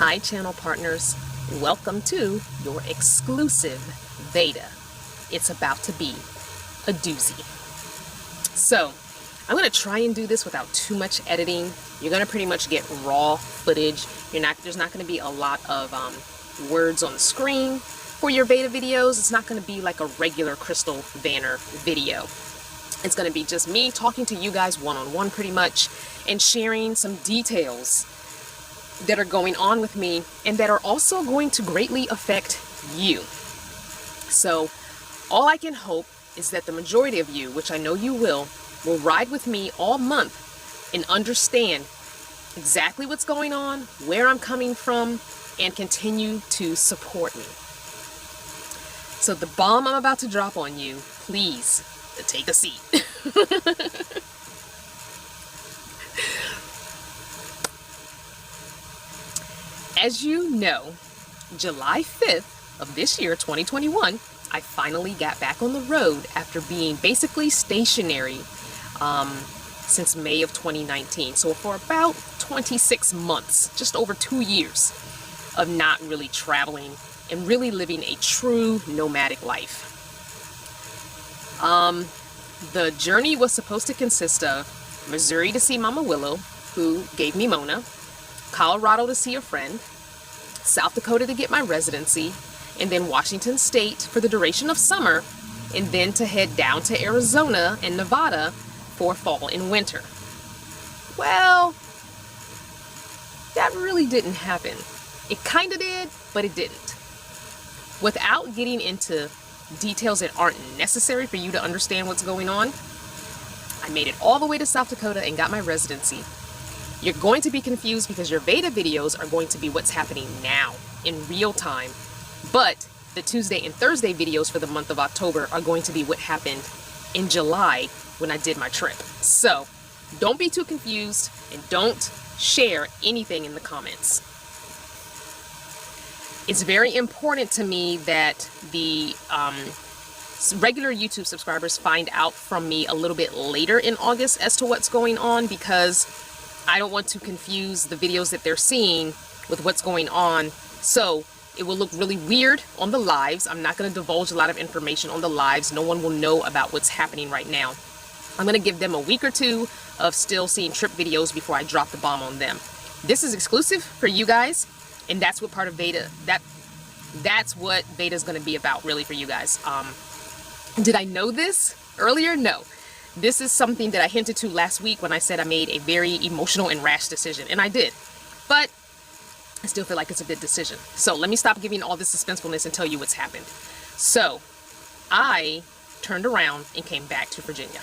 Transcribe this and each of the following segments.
Hi channel partners, welcome to your exclusive V.E.D.A. It's about to be a doozy. So I'm going to try and do this without too much editing. You're going to pretty much get raw footage. There's not going to be a lot of words on the screen for your V.E.D.A. videos. It's not going to be like a regular CrystalVanner video. It's going to be just me talking to you guys one-on-one pretty much and sharing some details that are going on with me and that are also going to greatly affect you. So all I can hope is that the majority of you, which I know you will ride with me all month and understand exactly what's going on, where I'm coming from, and continue to support me. So the bomb I'm about to drop on you, please take a seat. As you know, July 5th of this year, 2021, I finally got back on the road after being basically stationary since May of 2019. So for about 26 months, just over 2 years of not really traveling and really living a true nomadic life. The journey was supposed to consist of Missouri to see Mama Willow, who gave me Mona, Colorado to see a friend, South Dakota to get my residency, and then Washington State for the duration of summer, and then to head down to Arizona and Nevada for fall and winter. Well, that really didn't happen. It kind of did, but it didn't. Without getting into details that aren't necessary for you to understand what's going on, I made it all the way to South Dakota and got my residency. You're going to be confused because your V.E.D.A. videos are going to be what's happening now in real time, but the Tuesday and Thursday videos for the month of October are going to be what happened in July when I did my trip. So don't be too confused and don't share anything in the comments. It's very important to me that the regular YouTube subscribers find out from me a little bit later in August as to what's going on, because I don't want to confuse the videos that they're seeing with what's going on. So it will look really weird on the lives. I'm not going to divulge a lot of information on the lives. No one will know about what's happening right now. I'm going to give them a week or two of still seeing trip videos before I drop the bomb on them. This is exclusive for you guys, and that's what part of V.E.D.A. That's what V.E.D.A. is going to be about, really, for you guys. Did I know this earlier? No. This is something that I hinted to last week when I said I made a very emotional and rash decision, and I did. But I still feel like it's a good decision. So let me stop giving all this suspensefulness and tell you what's happened. So I turned around and came back to Virginia.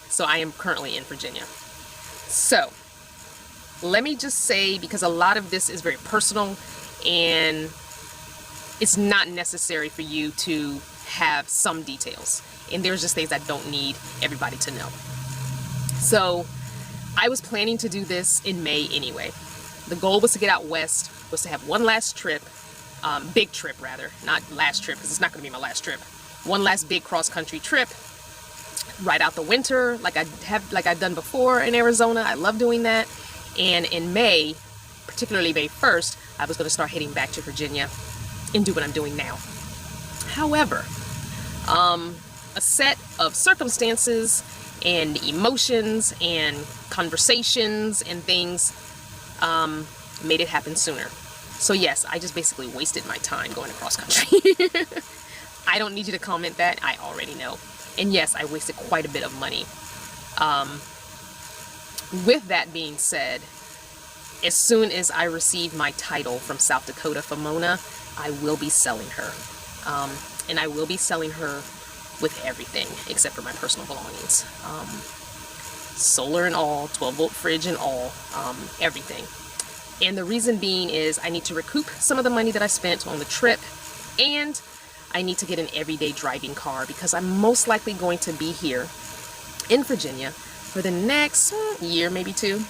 So I am currently in Virginia. So let me just say, because a lot of this is very personal and it's not necessary for you to have some details, and there's just things I don't need everybody to know. So I was planning to do this in May anyway. The goal was to get out west, was to have one last trip, big trip rather, not last trip, because it's not going to be my last trip. One last big cross-country trip, ride out the winter like I've done before in Arizona. I love doing that. And in May, particularly May 1st, I was going to start heading back to Virginia and do what I'm doing now. However, a set of circumstances and emotions and conversations and things made it happen sooner. So yes, I just basically wasted my time going across country. I don't need you to comment that. I already know. And yes, I wasted quite a bit of money. With that being said, as soon as I receive my title from South Dakota for Mona, I will be selling her. And I will be selling her with everything except for my personal belongings. Solar and all, 12-volt fridge and all, everything. And the reason being is I need to recoup some of the money that I spent on the trip, and I need to get an everyday driving car because I'm most likely going to be here in Virginia for the next year, maybe two.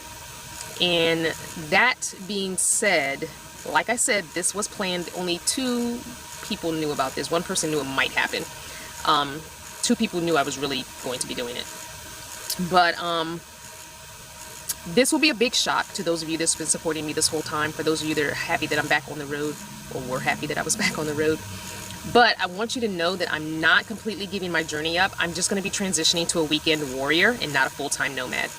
And that being said, like I said, this was planned. Only 2 people knew about this. One person knew it might happen. 2 people knew I was really going to be doing it. But This will be a big shock to those of you that's been supporting me this whole time, for those of you that are happy that I'm back on the road, or were happy that I was back on the road. But I want you to know that I'm not completely giving my journey up. I'm just going to be transitioning to a weekend warrior and not a full-time nomad.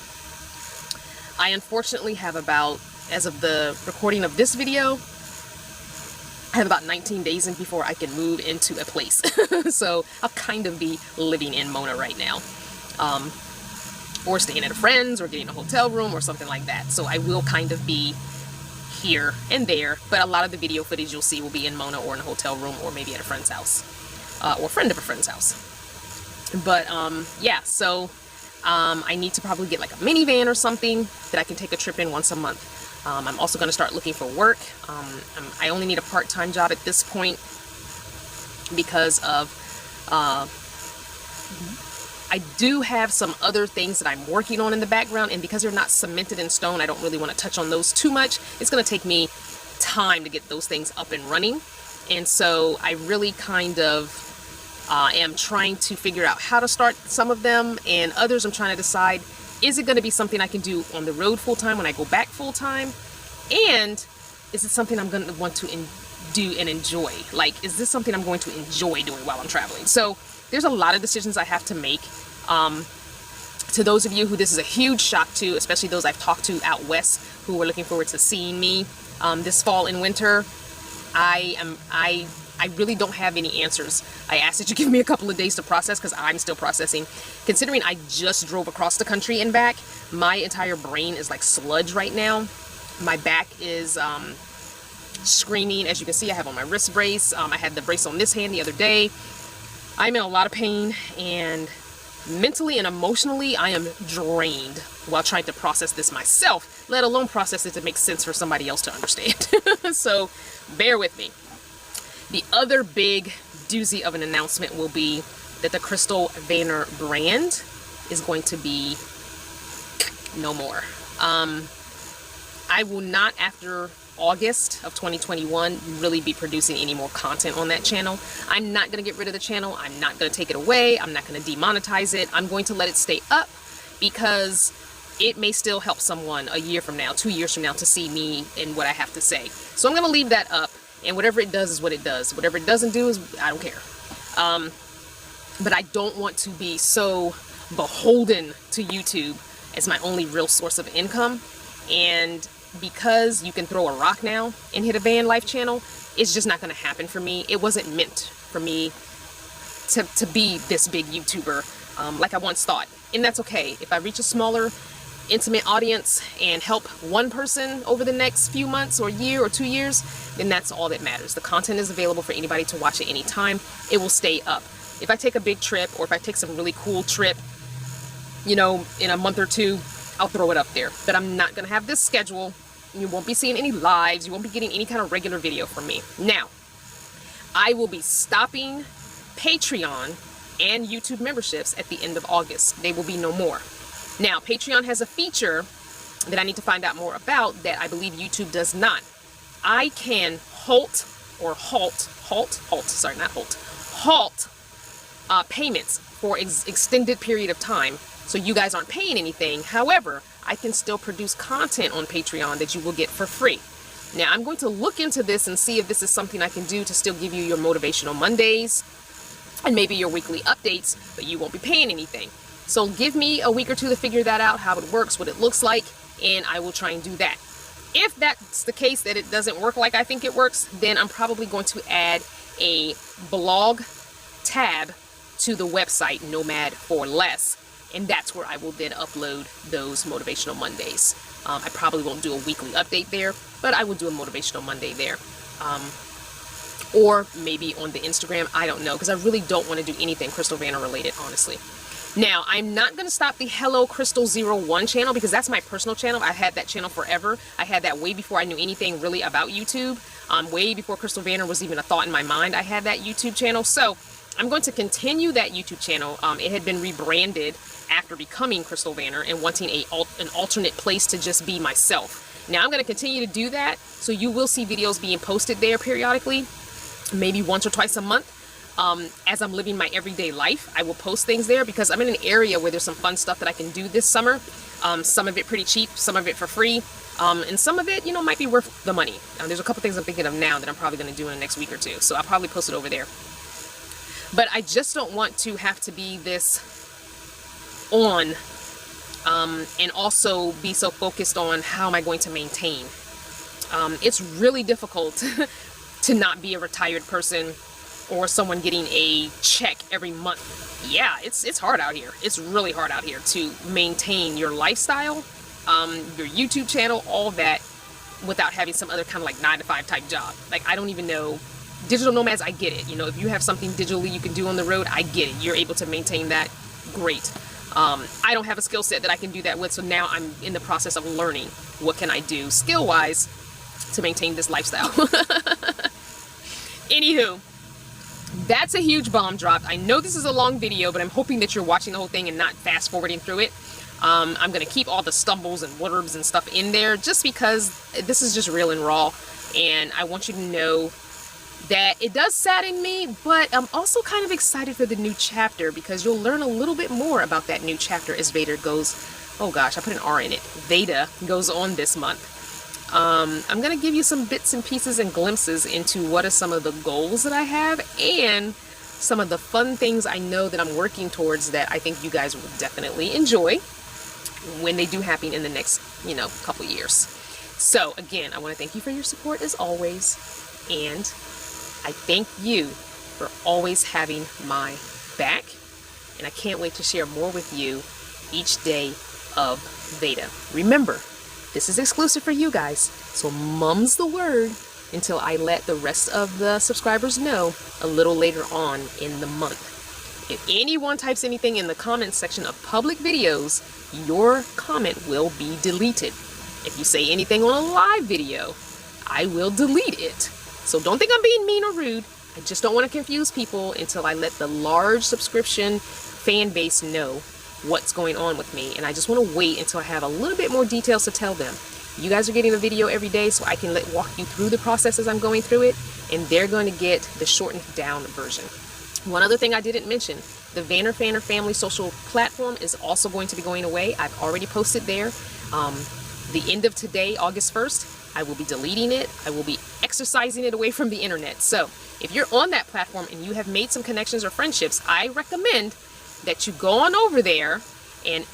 I unfortunately have about, as of the recording of this video, I have about 19 days in before I can move into a place. So I'll kind of be living in Mona right now. Or staying at a friend's, or getting a hotel room, or something like that. So I will kind of be here and there, but a lot of the video footage you'll see will be in Mona, or in a hotel room, or maybe at a friend's house, or a friend of a friend's house. But yeah, so I need to probably get like a minivan or something that I can take a trip in once a month. I'm also going to start looking for work. I only need a part-time job at this point because of I do have some other things that I'm working on in the background, and because they're not cemented in stone, I don't really want to touch on those too much. It's going to take me time to get those things up and running. And so I really kind of am trying to figure out how to start some of them, and others I'm trying to decide, is it going to be something I can do on the road full-time when I go back full-time? And is it something I'm going to want to do and enjoy? Like, is this something I'm going to enjoy doing while I'm traveling? So there's a lot of decisions I have to make. To those of you who this is a huge shock to, especially those I've talked to out west who are looking forward to seeing me this fall and winter, I really don't have any answers. I ask that you give me a couple of days to process, because I'm still processing. Considering I just drove across the country and back, my entire brain is like sludge right now. My back is screaming. As you can see, I have on my wrist brace. I had the brace on this hand the other day. I'm in a lot of pain, and mentally and emotionally I am drained while trying to process this myself, let alone process it to make sense for somebody else to understand. So bear with me. The other big doozy of an announcement will be that the CrystalVanner brand is going to be no more. I will not, after August of 2021, really be producing any more content on that channel. I'm not going to get rid of the channel. I'm not going to take it away. I'm not going to demonetize it. I'm going to let it stay up, because it may still help someone a year from now, 2 years from now, to see me and what I have to say. So I'm going to leave that up, and whatever it does is what it does. Whatever it doesn't do is, I don't care. But I don't want to be so beholden to YouTube as my only real source of income. And because you can throw a rock now and hit a VanLife channel, it's just not going to happen for me. It wasn't meant for me to be this big YouTuber like I once thought. And that's okay. If I reach a smaller, intimate audience and help one person over the next few months or year or 2 years, then that's all that matters. The content is available for anybody to watch at any time. It will stay up. If I take a big trip, or if I take some really cool trip, you know, in a month or two, I'll throw it up there. But I'm not going to have this schedule. You won't be seeing any lives. You won't be getting any kind of regular video from me. Now, I will be stopping Patreon and YouTube memberships at the end of August. They will be no more. Now, Patreon has a feature that I need to find out more about that I believe YouTube does not. I can halt payments for extended period of time, so you guys aren't paying anything. However, I can still produce content on Patreon that you will get for free. Now, I'm going to look into this and see if this is something I can do to still give you your motivational Mondays and maybe your weekly updates, but you won't be paying anything. So give me a week or two to figure that out, how it works, what it looks like, and I will try and do that. If that's the case, that it doesn't work like I think it works, then I'm probably going to add a blog tab to the website Nomad for Less, and that's where I will then upload those motivational Mondays. I probably won't do a weekly update there, but I will do a motivational Monday there. Or maybe on the Instagram, I don't know, because I really don't want to do anything CrystalVanner related, honestly. Now, I'm not going to stop the HelloCrystal01 channel, because that's my personal channel. I had that channel forever. I had that way before I knew anything really about YouTube. Way before CrystalVanner was even a thought in my mind, I had that YouTube channel. So I'm going to continue that YouTube channel. It had been rebranded after becoming CrystalVanner and wanting an alternate place to just be myself. Now I'm going to continue to do that, so you will see videos being posted there periodically, maybe once or twice a month. As I'm living my everyday life, I will post things there, because I'm in an area where there's some fun stuff that I can do this summer. Some of it pretty cheap, some of it for free, and some of it, you know, might be worth the money. There's a couple things I'm thinking of now that I'm probably going to do in the next week or two, so I'll probably post it over there. But I just don't want to have to be this on and also be so focused on how am I going to maintain. It's really difficult to not be a retired person or someone getting a check every month. Yeah, it's hard out here. It's really hard out here to maintain your lifestyle, your YouTube channel, all that, without having some other kind of like 9-to-5 type job. Like, I don't even know. Digital nomads, I get it. You know, if you have something digitally you can do on the road, I get it. You're able to maintain that. Great. I don't have a skill set that I can do that with, so now I'm in the process of learning what can I do skill-wise to maintain this lifestyle. Anywho, that's a huge bomb dropped. I know this is a long video, but I'm hoping that you're watching the whole thing and not fast forwarding through it. I'm going to keep all the stumbles and whatever and stuff in there just because this is just real and raw, and I want you to know that it does sadden me, but I'm also kind of excited for the new chapter because you'll learn a little bit more about that new chapter as V.E.D.A goes, oh gosh, I put an R in it, V.E.D.A goes on this month. I'm going to give you some bits and pieces and glimpses into what are some of the goals that I have and some of the fun things I know that I'm working towards that I think you guys will definitely enjoy when they do happen in the next, you know, couple years. So again, I want to thank you for your support as always, and I thank you for always having my back, and I can't wait to share more with you each day of V.E.D.A. Remember, this is exclusive for you guys, so mum's the word until I let the rest of the subscribers know a little later on in the month. If anyone types anything in the comments section of public videos, your comment will be deleted. If you say anything on a live video, I will delete it. So don't think I'm being mean or rude. I just don't want to confuse people until I let the large subscription fan base know what's going on with me. And I just want to wait until I have a little bit more details to tell them. You guys are getting a video every day, so I can walk you through the process as I'm going through it. And they're going to get the shortened down version. One other thing I didn't mention, the Vanner family social platform is also going to be going away. I've already posted there. The end of today, August 1st, I will be deleting it. I will be exercising it away from the internet. So if you're on that platform and you have made some connections or friendships, I recommend that you go on over there and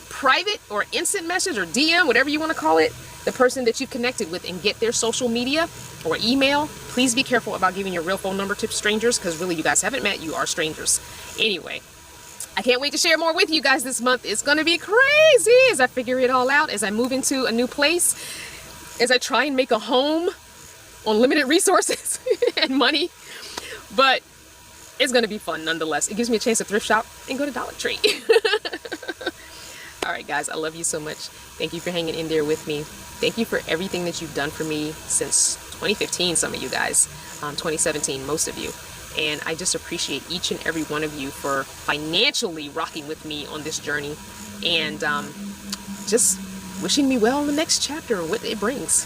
private or instant message or DM, whatever you want to call it, the person that you've connected with and get their social media or email. Please be careful about giving your real phone number to strangers because really you guys haven't met, you are strangers. Anyway, I can't wait to share more with you guys this month. It's going to be crazy as I figure it all out, as I move into a new place, as I try and make a home on limited resources and money. But it's going to be fun nonetheless. It gives me a chance to thrift shop and go to Dollar Tree. All right, guys, I love you so much. Thank you for hanging in there with me. Thank you for everything that you've done for me since 2015, some of you guys, 2017, most of you. And I just appreciate each and every one of you for financially rocking with me on this journey and just wishing me well in the next chapter and what it brings.